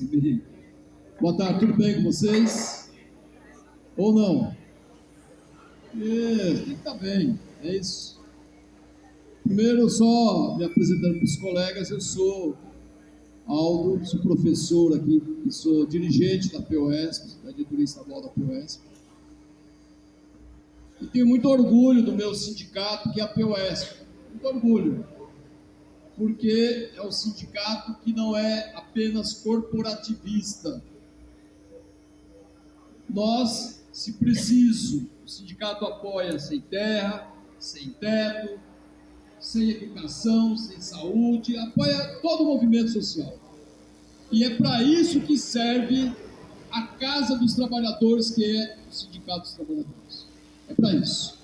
5h30. Boa tarde, tudo bem com vocês? Ou não? Tem que estar bem, é isso. Primeiro, só me apresentando para os colegas, eu sou Aldo, sou professor aqui e sou dirigente da POESP, da diretoria estadual da POESP. E tenho muito orgulho do meu sindicato, que é a POESP. Muito orgulho, porque é um sindicato que não é apenas corporativista. Nós, se preciso, o sindicato apoia sem terra, sem teto, sem educação, sem saúde, apoia todo o movimento social. E é para isso que serve a Casa dos Trabalhadores, que é o Sindicato dos Trabalhadores. É para isso.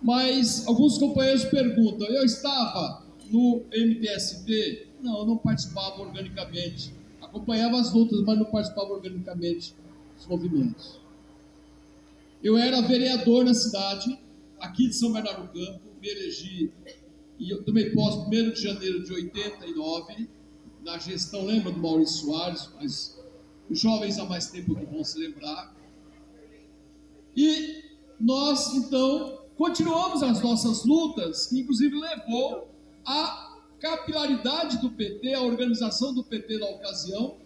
Mas alguns companheiros perguntam, eu estava no MTST? Não, eu não participava organicamente. Acompanhava as lutas, mas não participava organicamente dos movimentos. Eu era vereador na cidade, aqui de São Bernardo do Campo, me elegi, e eu tomei posse 1º de janeiro de 89, na gestão, lembra do Maurício Soares, mas os jovens há mais tempo que vão se lembrar. E nós, então, continuamos as nossas lutas, que inclusive levou à capilaridade do PT, a organização do PT na ocasião,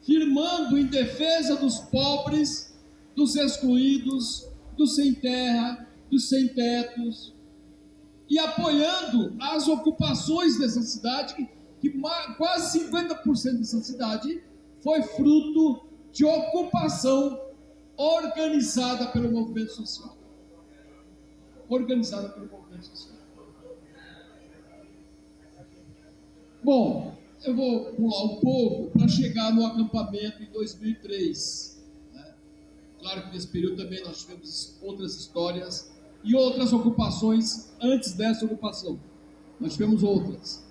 firmando em defesa dos pobres, dos excluídos, dos sem terra, dos sem tetos, e apoiando as ocupações dessa cidade, que quase 50% dessa cidade foi fruto de ocupação organizada pelo movimento social. Organizada pelo movimento social. Bom, eu vou pular um pouco para chegar no acampamento em 2003. Claro que nesse período também nós tivemos outras histórias e outras ocupações antes dessa ocupação. Nós tivemos outras.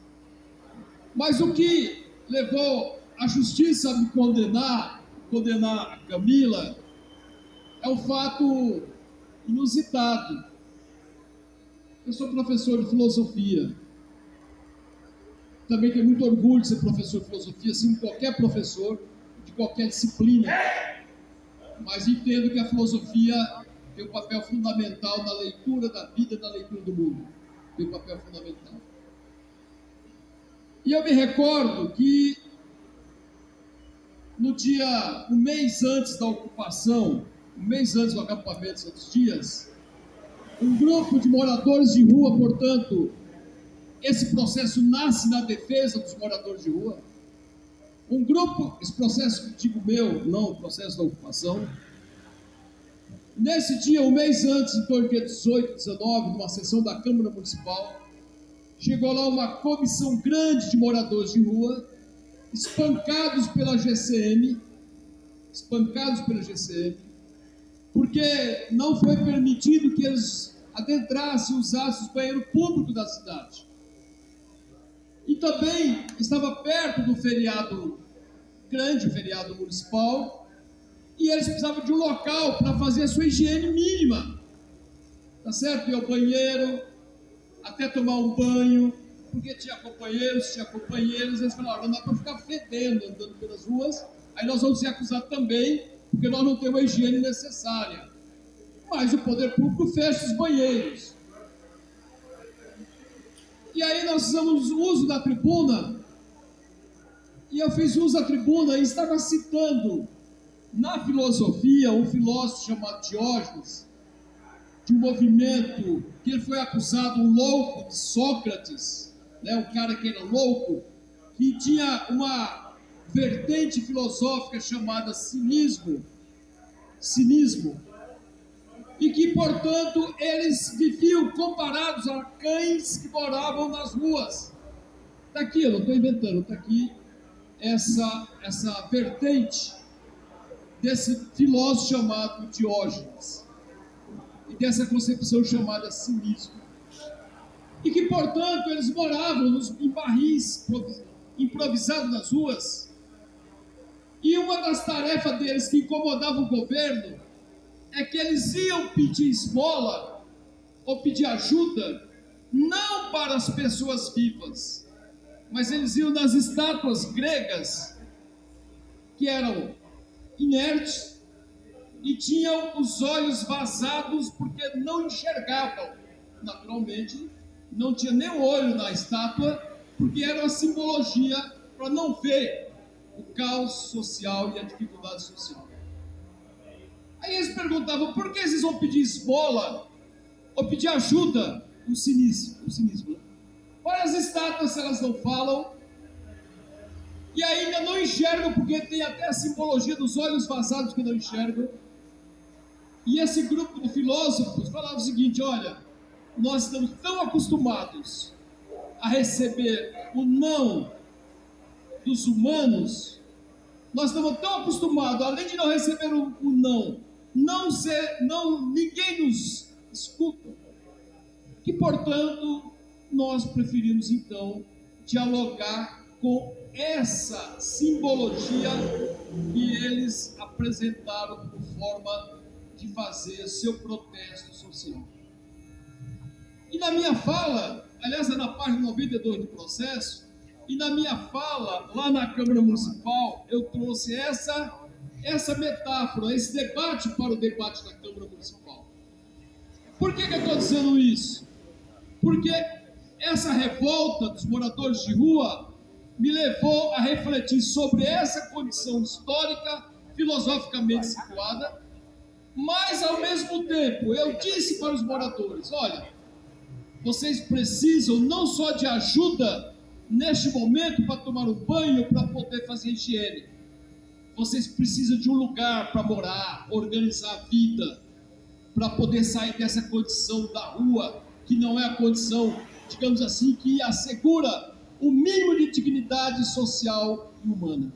Mas o que levou a justiça a me condenar a Camila, é um fato inusitado. Eu sou professor de filosofia. Também tenho muito orgulho de ser professor de filosofia, assim como qualquer professor de qualquer disciplina. Mas entendo que a filosofia tem um papel fundamental na leitura da vida e na leitura do mundo. Tem um papel fundamental. E eu me recordo que um mês antes da ocupação, um mês antes do acampamento, Santos Dias, um grupo de moradores de rua, portanto, esse processo nasce na defesa dos moradores de rua. Um grupo, esse processo, digo meu, não o processo da ocupação. Nesse dia, um mês antes, em torno de 18, 19, numa sessão da Câmara Municipal, chegou lá uma comissão grande de moradores de rua, espancados pela GCM, porque não foi permitido que eles adentrassem e usassem o banheiro público da cidade. E também estava perto do feriado grande, o feriado municipal, e eles precisavam de um local para fazer a sua higiene mínima, tá certo? Ir ao banheiro, até tomar um banho, porque tinha companheiros, eles falaram, não dá para ficar fedendo, andando pelas ruas, aí nós vamos ser acusados também, porque nós não temos a higiene necessária. Mas o poder público fecha os banheiros. E aí nós fizemos uso da tribuna, e eu fiz uso da tribuna e estava citando, na filosofia, um filósofo chamado Diógenes, de um movimento que ele foi acusado, um louco de Sócrates, um cara que era louco, que tinha uma vertente filosófica chamada cinismo, e que, portanto, eles viviam comparados a cães que moravam nas ruas. Está aqui, eu não estou inventando, está aqui essa vertente desse filósofo chamado Diógenes e dessa concepção chamada cinismo. E que, portanto, eles moravam em barris improvisados nas ruas. E uma das tarefas deles que incomodava o governo é que eles iam pedir esmola ou pedir ajuda não para as pessoas vivas, mas eles iam nas estátuas gregas, que eram inertes e tinham os olhos vazados porque não enxergavam. Naturalmente, não tinha nem o olho na estátua, porque era uma simbologia para não ver o caos social e a dificuldade social. Aí eles perguntavam, por que vocês vão pedir esmola ou pedir ajuda? O cinismo, né? Olha as estátuas, se elas não falam, e ainda não enxergam, porque tem até a simbologia dos olhos vazados que não enxergam. E esse grupo de filósofos falava o seguinte, olha, nós estamos tão acostumados a receber o não dos humanos, nós estamos tão acostumados, além de não receber o não, ninguém nos escuta, que portanto nós preferimos então dialogar com essa simbologia que eles apresentaram como forma de fazer seu protesto social. E na minha fala, aliás, é na página 92 do processo, e na minha fala lá na Câmara Municipal, eu trouxe essa metáfora, esse debate para o debate da Câmara Municipal. Por que eu estou dizendo isso? Porque essa revolta dos moradores de rua me levou a refletir sobre essa condição histórica, filosoficamente situada, mas ao mesmo tempo eu disse para os moradores, olha, vocês precisam não só de ajuda neste momento para tomar um banho, para poder fazer higiene, vocês precisam de um lugar para morar, organizar a vida, para poder sair dessa condição da rua, que não é a condição, digamos assim, que assegura o mínimo de dignidade social e humana.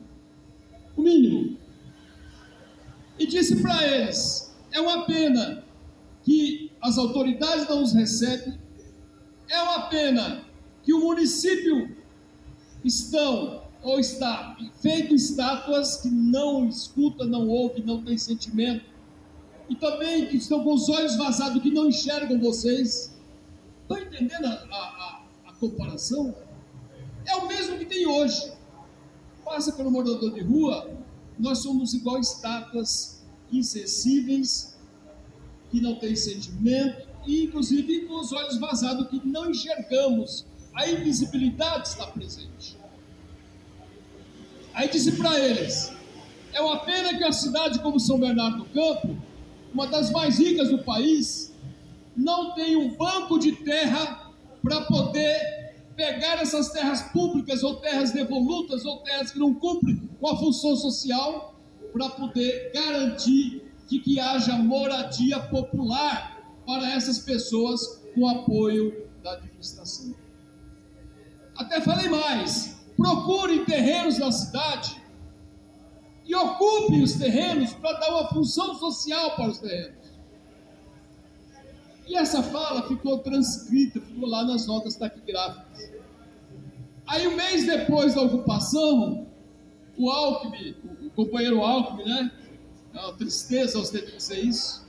O mínimo. E disse para eles, é uma pena que as autoridades não os recebem, é uma pena que o município está feito estátuas que não escuta, não ouve, não tem sentimento, e também que estão com os olhos vazados, que não enxergam vocês. Estão entendendo a comparação? É o mesmo que tem hoje. Passa pelo morador de rua, nós somos igual estátuas insensíveis, que não têm sentimento, e inclusive com os olhos vazados, que não enxergamos. A invisibilidade está presente. Aí disse para eles, é uma pena que a cidade como São Bernardo do Campo, uma das mais ricas do país, não tem um banco de terra para poder pegar essas terras públicas, ou terras devolutas, ou terras que não cumprem com a função social, para poder garantir que haja moradia popular para essas pessoas com apoio da administração. Até falei mais, procurem terrenos na cidade e ocupem os terrenos para dar uma função social para os terrenos. E essa fala ficou transcrita, ficou lá nas notas taquigráficas. Aí, um mês depois da ocupação, o Alckmin, o companheiro Alckmin, né? É uma tristeza você ter que dizer isso.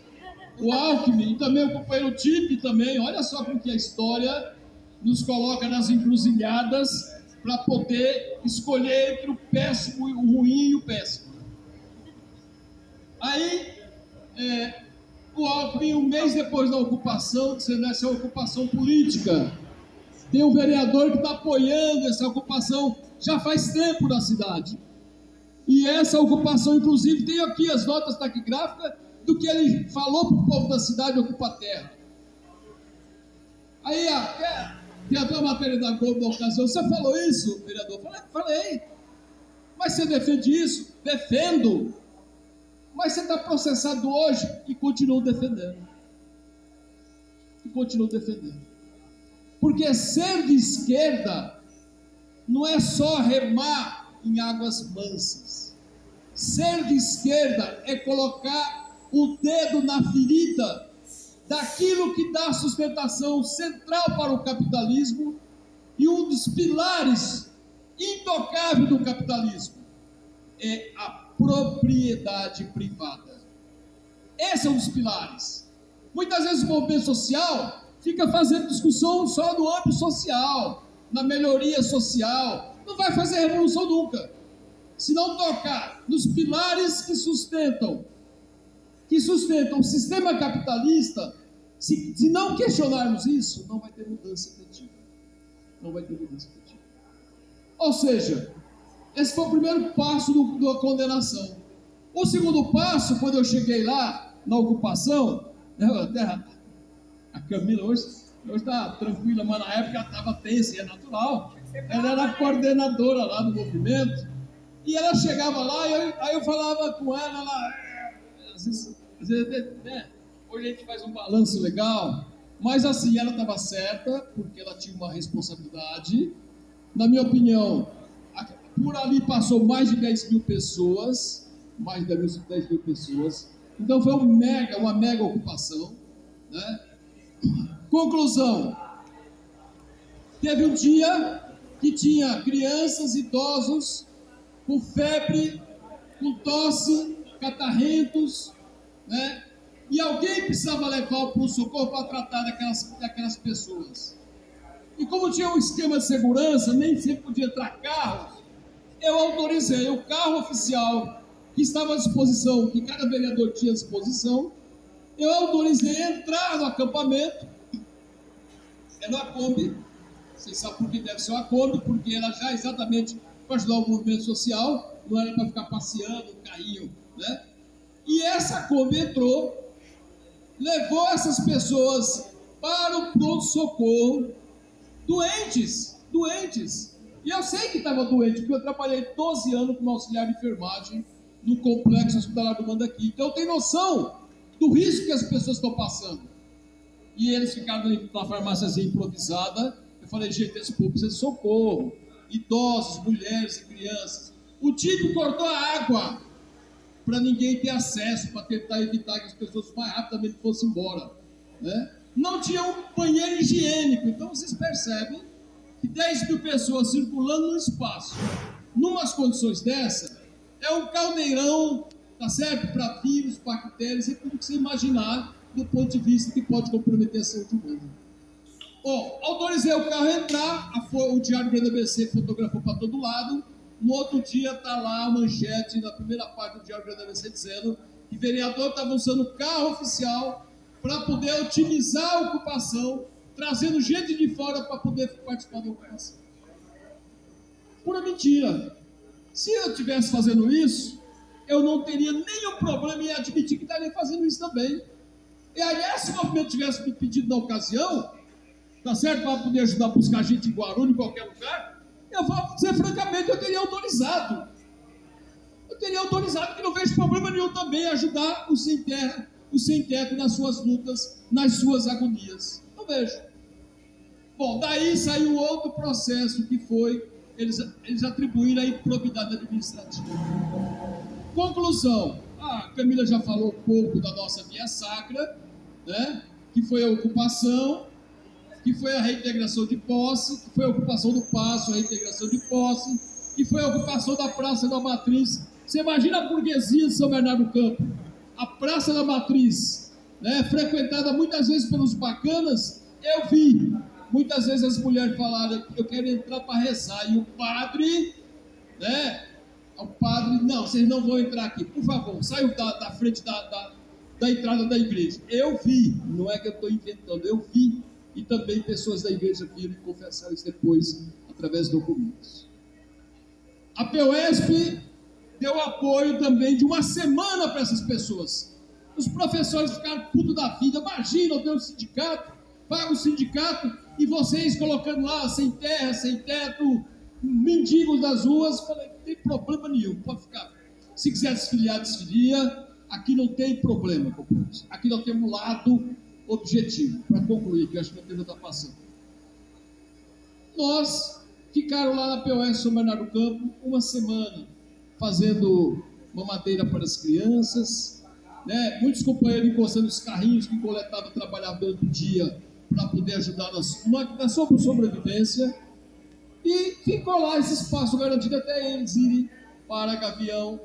O Alckmin e também o companheiro Tipe também, olha só como que a história nos coloca nas encruzilhadas para poder escolher entre o péssimo, o ruim e o péssimo. Aí, o Alckmin, um mês depois da ocupação, dizendo essa é uma ocupação política. Tem um vereador que está apoiando essa ocupação já faz tempo na cidade. E essa ocupação, inclusive, tem aqui as notas taquigráficas do que ele falou para o povo da cidade ocupar terra. Aí, tem até uma matéria da Globo da ocasião. Você falou isso, vereador? Falei. Mas você defende isso? Defendo. Mas você está processado hoje e continua defendendo. Porque ser de esquerda não é só remar em águas mansas. Ser de esquerda é colocar o dedo na ferida daquilo que dá sustentação central para o capitalismo e um dos pilares intocáveis do capitalismo é a propriedade privada. Esse é um dos pilares. Muitas vezes o movimento social fica fazendo discussão só no âmbito social. na melhoria social, não vai fazer revolução nunca. Se não tocar nos pilares que sustentam o sistema capitalista, se não questionarmos isso, não vai ter mudança efetiva. Não vai ter mudança efetiva. Ou seja, esse foi o primeiro passo da condenação. O segundo passo, quando eu cheguei lá, na ocupação, a Camila hoje está tranquila, mas na época ela estava tensa, e é natural. Ela era a coordenadora lá do movimento, e ela chegava lá, aí eu falava com ela, às vezes, hoje a gente faz um balanço legal, mas assim, ela estava certa, porque ela tinha uma responsabilidade. Na minha opinião, por ali passou mais de 10 mil pessoas, então foi uma mega ocupação, né? Conclusão, teve um dia que tinha crianças, idosos, com febre, com tosse, catarrentos, né? E alguém precisava levar para o socorro para tratar daquelas pessoas. E como tinha um esquema de segurança, nem sempre podia entrar carros, eu autorizei o carro oficial que estava à disposição, que cada vereador tinha à disposição, eu autorizei entrar no acampamento, era uma Kombi, vocês sabem por que deve ser uma Kombi, porque era já exatamente para ajudar o movimento social, não era para ficar passeando, um carrinho, né? E essa Kombi entrou, levou essas pessoas para o pronto-socorro, doentes. E eu sei que estava doente, porque eu trabalhei 12 anos como auxiliar de enfermagem no complexo hospitalar do Mandaqui. Então eu tenho noção do risco que as pessoas estão passando. E eles ficaram na farmáciazinha improvisada. Eu falei, gente, esse povo precisa de socorro. Idosos, mulheres e crianças. O tipo cortou a água para ninguém ter acesso, para tentar evitar que as pessoas mais rapidamente fossem embora, né? Não tinha um banheiro higiênico. Então vocês percebem que 10 mil pessoas circulando no espaço, numas condições dessa, é um caldeirão, tá certo? Para vírus, bactérias e tudo que você imaginar do ponto de vista que pode comprometer a saúde humana. Bom, autorizei o carro a entrar, o Diário Grande ABC fotografou para todo lado. No outro dia está lá a manchete na primeira parte do Diário Grande ABC dizendo que o vereador estava usando o carro oficial para poder otimizar a ocupação, trazendo gente de fora para poder participar da ocupação. Pura mentira. Se eu estivesse fazendo isso, eu não teria nenhum problema em admitir que estaria fazendo isso também. E aliás, se o movimento tivesse me pedido na ocasião, tá certo, para poder ajudar a buscar gente em Guarulhos, em qualquer lugar, eu vou dizer francamente, eu teria autorizado. Que não vejo problema nenhum também ajudar o sem terra, o sem teto nas suas lutas, nas suas agonias. Não vejo. Bom, daí saiu outro processo que foi, eles atribuíram a improbidade administrativa. Conclusão, a Camila já falou um pouco da nossa via sacra, né? Que foi a ocupação, que foi a reintegração de posse, que foi a ocupação do Paço, a reintegração de posse, que foi a ocupação da Praça da Matriz. Você imagina a burguesia de São Bernardo do Campo, a Praça da Matriz, né, frequentada muitas vezes pelos bacanas. Eu vi muitas vezes as mulheres falarem, eu quero entrar para rezar, e o padre, né, não, vocês não vão entrar aqui, por favor, saiam da frente da entrada da igreja. Eu vi, não é que eu estou inventando, eu vi, e também pessoas da igreja viram e confessaram isso depois, através de documentos. A POESP deu apoio também de uma semana para essas pessoas. Os professores ficaram putos da vida. Imagina, eu tenho um sindicato, pago o sindicato, e vocês colocando lá, sem terra, sem teto, mendigos das ruas. Falei, não tem problema nenhum, pode ficar. Se quiser desfiliar, desfilia. Aqui não tem problema, companheiros. Aqui nós temos um lado objetivo. Para concluir, que eu acho que o tempo está passando. Nós ficaram lá na POS São Bernardo do Campo uma semana, fazendo mamadeira para as crianças, né? Muitos companheiros encostando os carrinhos que coletavam, trabalhavam durante o dia para poder ajudar na sua sobrevivência, e ficou lá esse espaço garantido até eles irem para Gaviões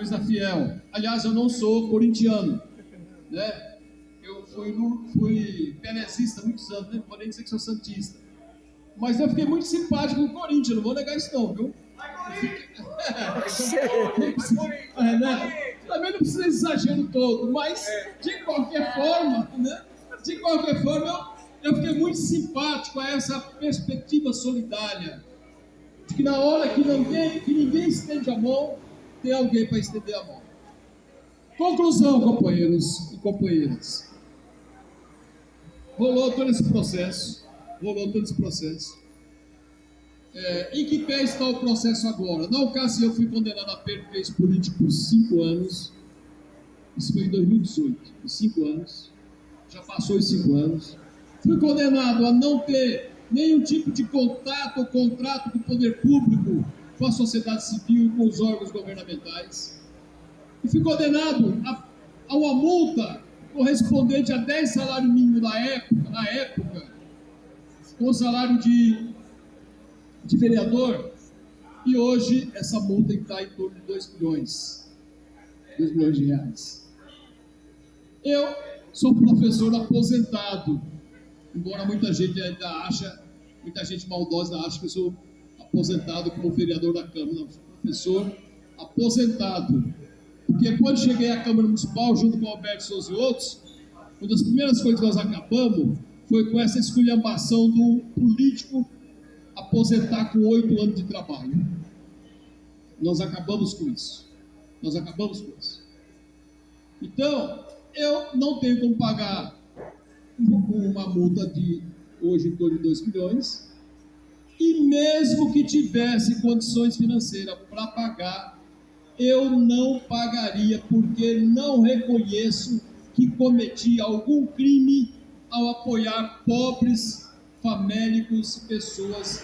da Fiel. Aliás, eu não sou corintiano, né? Eu fui penezista há muitos anos, né? Podem dizer que sou santista. Mas eu fiquei muito simpático com o Corinthians, não vou negar isso não, viu? Né? Também não precisa exagero todo, mas de qualquer forma, né? De qualquer forma, eu fiquei muito simpático a essa perspectiva solidária, de que na hora que ninguém estende a mão, tem alguém para estender a mão. Conclusão, companheiros e companheiras. Rolou todo esse processo. Em que pé está o processo agora? Na ocasião, eu fui condenado a perjuízo político por 5 anos. Isso foi em 2018. 5 anos. Já passou os 5 anos. Fui condenado a não ter nenhum tipo de contato ou contrato do poder público com a sociedade civil e com os órgãos governamentais. E fui condenado a uma multa correspondente a 10 salários mínimos na época, com o salário de vereador, e hoje essa multa está em torno de 2 milhões de reais. Eu sou professor aposentado, embora muita gente maldosa acha que eu sou aposentado como vereador da Câmara. Não, sou professor aposentado. Porque quando cheguei à Câmara Municipal, junto com o Alberto Souza e outros, uma das primeiras coisas que nós acabamos foi com essa esculhambação do político aposentar com 8 anos de trabalho. Nós acabamos com isso. Então, eu não tenho como pagar uma multa de hoje em torno de 2 milhões, e mesmo que tivesse condições financeiras para pagar, eu não pagaria, porque não reconheço que cometi algum crime ao apoiar pobres, famélicos, pessoas,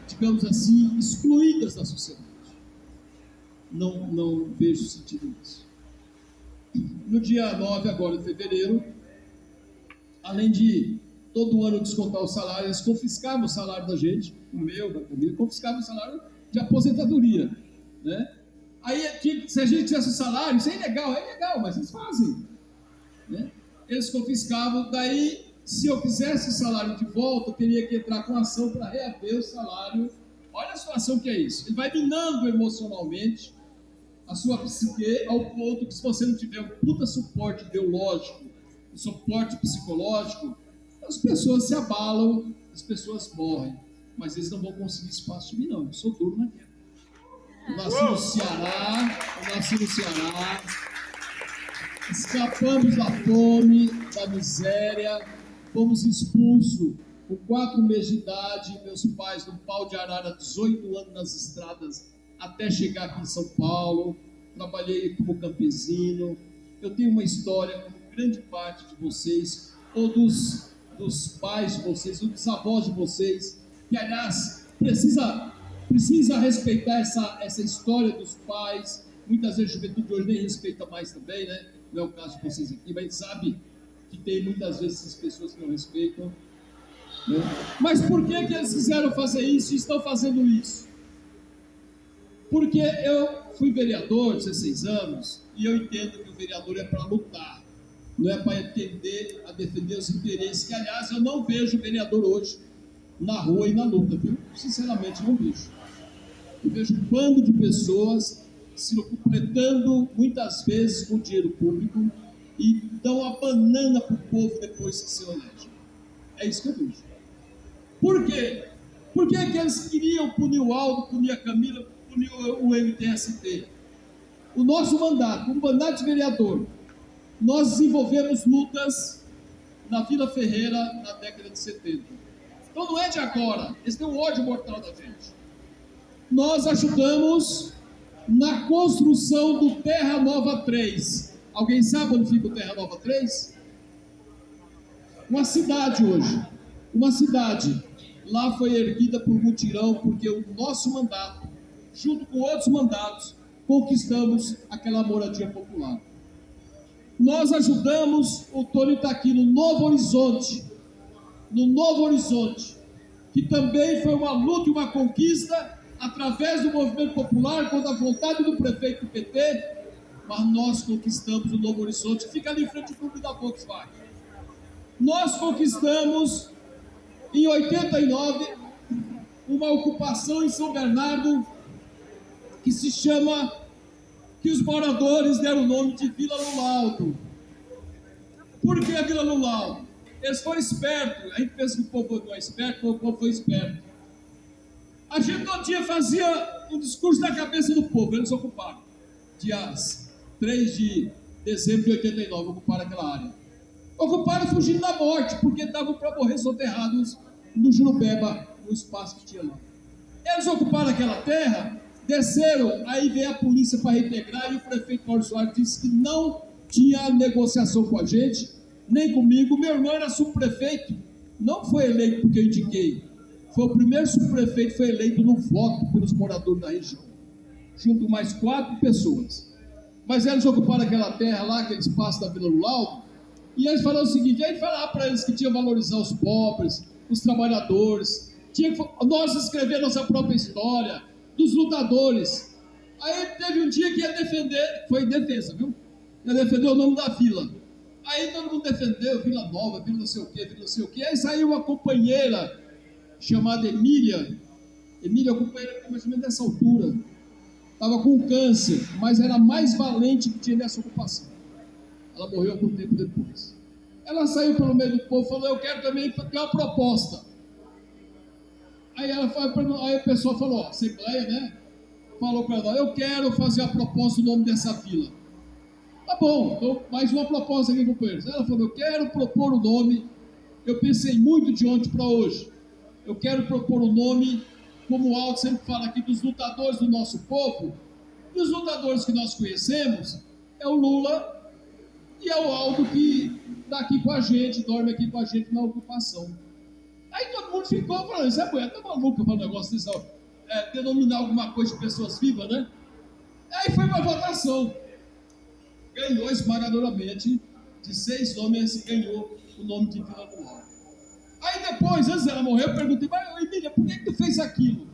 digamos assim, excluídas da sociedade. Não vejo sentido nisso. No dia 9 agora de fevereiro, além de todo ano descontar o salário, eles confiscavam o salário da gente, o meu, da família, confiscavam o salário de aposentadoria, né? Aí, se a gente tivesse o salário, isso é ilegal, mas eles fazem, né? Eles confiscavam, daí, se eu quisesse o salário de volta, eu teria que entrar com ação para reaver o salário. Olha a situação que é isso. Ele vai minando emocionalmente a sua psique, ao ponto que, se você não tiver um puta suporte ideológico, um suporte psicológico, as pessoas se abalam, as pessoas morrem. Mas eles não vão conseguir espaço de mim, não. Eu sou duro na guerra. Eu nasci no Ceará, escapamos da fome, da miséria, fomos expulsos com 4 meses de idade, meus pais no pau de arara, 18 anos nas estradas, até chegar aqui em São Paulo. Trabalhei como campesino. Eu tenho uma história, como grande parte de vocês, ou dos pais de vocês, ou dos avós de vocês, que, aliás, precisa respeitar essa história dos pais. Muitas vezes a juventude hoje nem respeita mais também, né? Não é o caso de vocês aqui, mas a gente sabe que tem muitas vezes essas pessoas que não respeitam, né? Mas por que eles quiseram fazer isso e estão fazendo isso? Porque eu fui vereador 16 anos e eu entendo que o vereador é para lutar, não é para defender os interesses, que, aliás, eu não vejo o vereador hoje na rua e na luta, viu? Sinceramente, não vejo. Eu vejo um bando de pessoas se completando muitas vezes com dinheiro público e dão a banana para o povo depois que se elege. É isso que eu vejo. Por quê? Por que eles queriam punir o Aldo, punir a Camila, punir o MTST? O nosso mandato, como mandato de vereador, nós desenvolvemos lutas na Vila Ferreira na década de 70. Então não é de agora, eles têm um ódio mortal da gente. Nós ajudamos na construção do Terra Nova 3. Alguém sabe onde fica o Terra Nova 3? Uma cidade hoje. Uma cidade. Lá foi erguida por mutirão, porque o nosso mandato, junto com outros mandatos, conquistamos aquela moradia popular. Nós ajudamos, o Tony está aqui no Novo Horizonte, que também foi uma luta e uma conquista através do movimento popular, com a vontade do prefeito do PT, mas nós conquistamos o Novo Horizonte, que fica ali em frente ao clube da Volkswagen. Nós conquistamos, em 89, uma ocupação em São Bernardo que se chama, que os moradores deram o nome de Vila Lulaldo. Por que a Vila Lulaldo? Eles foram espertos. A gente pensa que o povo não é esperto, mas o povo foi esperto. A gente todo dia fazia um discurso na cabeça do povo. Eles ocuparam. Dia 3 de dezembro de 89, ocuparam aquela área. Ocuparam fugindo da morte, porque estavam para morrer soterrados no Jurubeba, no espaço que tinha lá. Eles ocuparam aquela terra, desceram, aí veio a polícia para reintegrar, e o prefeito Paulo Soares disse que não tinha negociação com a gente, nem comigo. Meu irmão era subprefeito, não foi eleito porque eu indiquei, foi o primeiro subprefeito que foi eleito no voto pelos moradores da região, junto com mais 4 pessoas. Mas eles ocuparam aquela terra lá, aquele espaço da Vila Lulaldo, e eles falaram o seguinte: aí falar para eles que tinha que valorizar os pobres, os trabalhadores, tinha que nós escrever nossa própria história, dos lutadores. Aí teve um dia que ia defender, foi defesa, viu? Ia defender o nome da vila. Aí todo mundo defendeu, Vila Nova, Vila não sei o quê, Vila não sei o quê. Aí saiu uma companheira chamada Emília. Emília, a companheira mais ou menos dessa altura. Estava com câncer, mas era a mais valente que tinha nessa ocupação. Ela morreu algum tempo depois. Ela saiu pelo meio do povo e falou: eu quero também ter uma proposta. Aí o pessoal falou, Assembleia, né? Falou para ela: eu quero fazer a proposta do nome dessa vila. Tá bom, então mais uma proposta aqui, companheiros. Ela falou: eu quero propor o nome. Eu pensei muito de ontem para hoje. Eu quero propor o nome, como o Aldo sempre fala aqui, dos lutadores do nosso povo. E os lutadores que nós conhecemos é o Lula e é o Aldo, que está aqui com a gente, dorme aqui com a gente na ocupação. Aí todo mundo ficou falando: isso é mulher, tá maluca para um negócio desse, denominar alguma coisa de pessoas vivas, né? Aí foi uma votação. Ganhou esmagadoramente, de 6 nomes, ganhou o nome de Vila Lulaldo. Aí depois, antes dela morrer, eu perguntei: mas Emília, por que tu fez aquilo?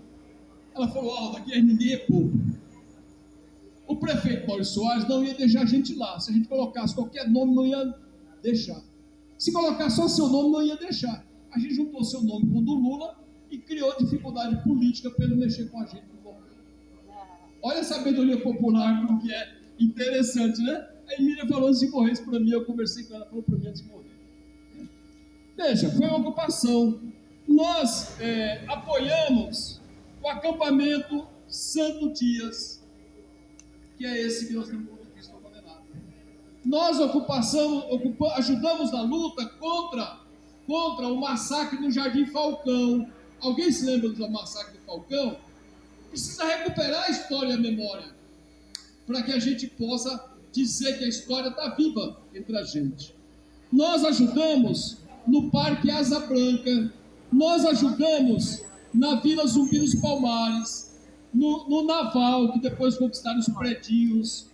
Ela falou: Aldo, aqui ninguém é povo. O prefeito Paulo Soares não ia deixar a gente lá. Se a gente colocasse qualquer nome, não ia deixar. Se colocar só seu nome, não ia deixar. A gente juntou seu nome com o do Lula e criou dificuldade política para ele mexer com a gente. Olha a sabedoria popular, como que é interessante, né? A Emília falou antes de morrer isso para mim, eu conversei com ela, falou para mim antes de morrer. Veja, foi uma ocupação. Nós apoiamos o acampamento Santo Dias, que é esse que nós temos como Cristo condenado. Nós ajudamos na luta contra o massacre no Jardim Falcão. Alguém se lembra do massacre do Falcão? Precisa recuperar a história e a memória, para que a gente possa dizer que a história está viva entre a gente. Nós ajudamos no Parque Asa Branca, nós ajudamos na Vila Zumbi dos Palmares, no Naval, que depois conquistaram os predinhos,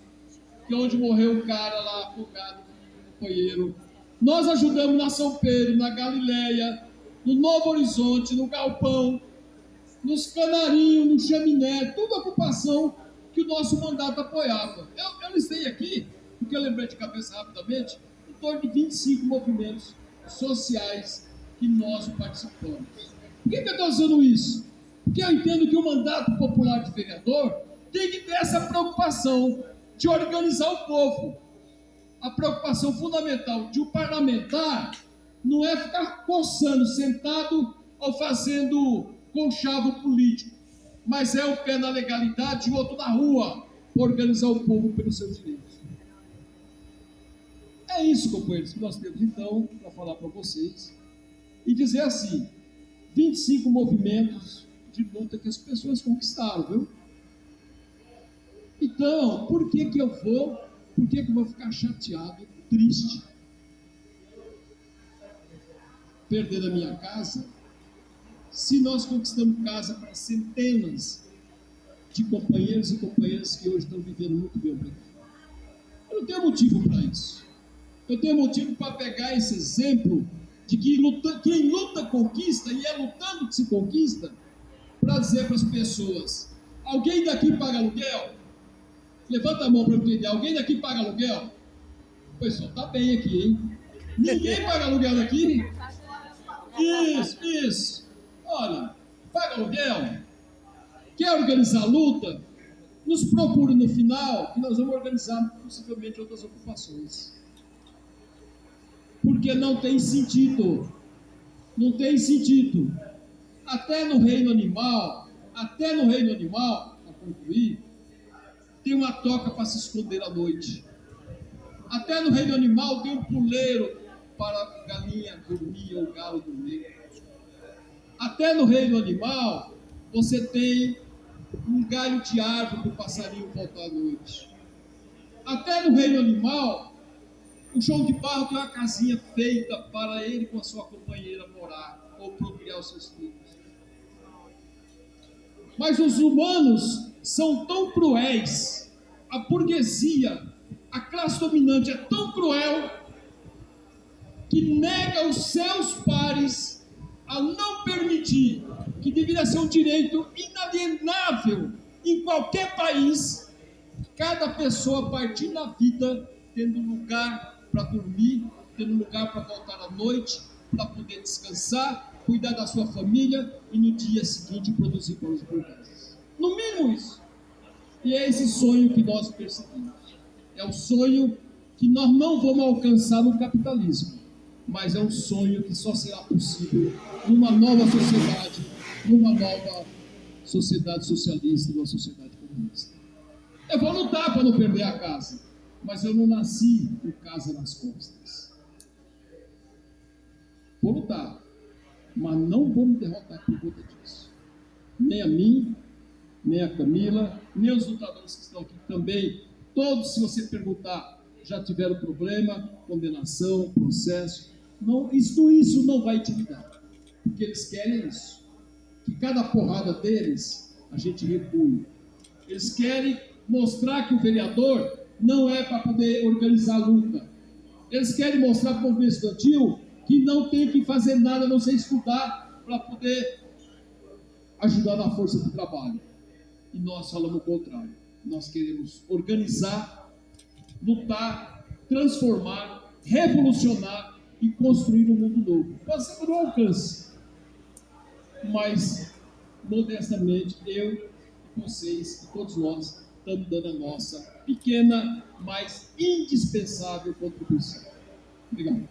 que é onde morreu um cara lá afogado, um companheiro. Nós ajudamos na São Pedro, na Galileia, no Novo Horizonte, no Galpão, nos Canarinhos, no Chaminé, toda a ocupação que o nosso mandato apoiava. Eu listei aqui, porque eu lembrei de cabeça rapidamente, em torno de 25 movimentos sociais que nós participamos. Por que eu estou dizendo isso? Porque eu entendo que o mandato popular de vereador tem que ter essa preocupação de organizar o povo. A preocupação fundamental de um parlamentar não é ficar coçando, sentado ou fazendo conchavo político, mas é o pé na legalidade e o outro na rua, para organizar o povo pelos seus direitos. É isso, companheiros, que nós temos então para falar para vocês e dizer assim: 25 movimentos de luta que as pessoas conquistaram, viu? Então, por que eu vou ficar chateado, triste, perder a minha casa, se nós conquistamos casa para centenas de companheiros e companheiras que hoje estão vivendo muito bem? Eu não tenho motivo para isso. Eu tenho motivo para pegar esse exemplo de que quem luta conquista, e é lutando que se conquista, para dizer para as pessoas: alguém daqui paga aluguel? Levanta a mão para eu entender. Alguém daqui paga aluguel? O pessoal está bem aqui, hein? Ninguém paga aluguel daqui? Isso. Olha, paga aluguel, quer organizar a luta, nos procure no final, que nós vamos organizar possivelmente outras ocupações. Porque não tem sentido. Não tem sentido. Até no reino animal, para concluir, tem uma toca para se esconder à noite. Até no reino animal tem um puleiro para a galinha dormir ou o galo dormir. Até no reino animal você tem um galho de árvore para o passarinho voltar à noite. Até no reino animal, o João de Barro tem uma casinha feita para ele com a sua companheira morar ou procriar os seus filhos. Mas os humanos são tão cruéis, a burguesia, a classe dominante é tão cruel, que nega aos seus pares a não permitir, que deveria ser um direito inalienável em qualquer país, cada pessoa partir na vida tendo lugar para dormir, tendo lugar para voltar à noite, para poder descansar, cuidar da sua família e no dia seguinte produzir para os burgueses. No mínimo isso. E é esse sonho que nós perseguimos. É o sonho que nós não vamos alcançar no capitalismo, mas é um sonho que só será possível numa nova sociedade socialista, numa sociedade comunista. Eu vou lutar para não perder a casa, mas eu não nasci com casa nas costas. Vou lutar, mas não vou me derrotar por conta disso. Nem a mim, nem a Camila, nem os lutadores que estão aqui também. Todos, se você perguntar, já tiveram problema, condenação, processo. Não, isso não vai intimidar, porque eles querem isso. Que cada porrada deles, a gente recue. Eles querem mostrar que o vereador não é para poder organizar a luta. Eles querem mostrar para o movimento estudantil que não tem que fazer nada, a não ser estudar para poder ajudar na força do trabalho. E nós falamos o contrário. Nós queremos organizar, lutar, transformar, revolucionar e construir um mundo novo. Pode ser que não alcance, mas modestamente eu e vocês e todos nós estamos dando a nossa pequena, mas indispensável contribuição. Obrigado.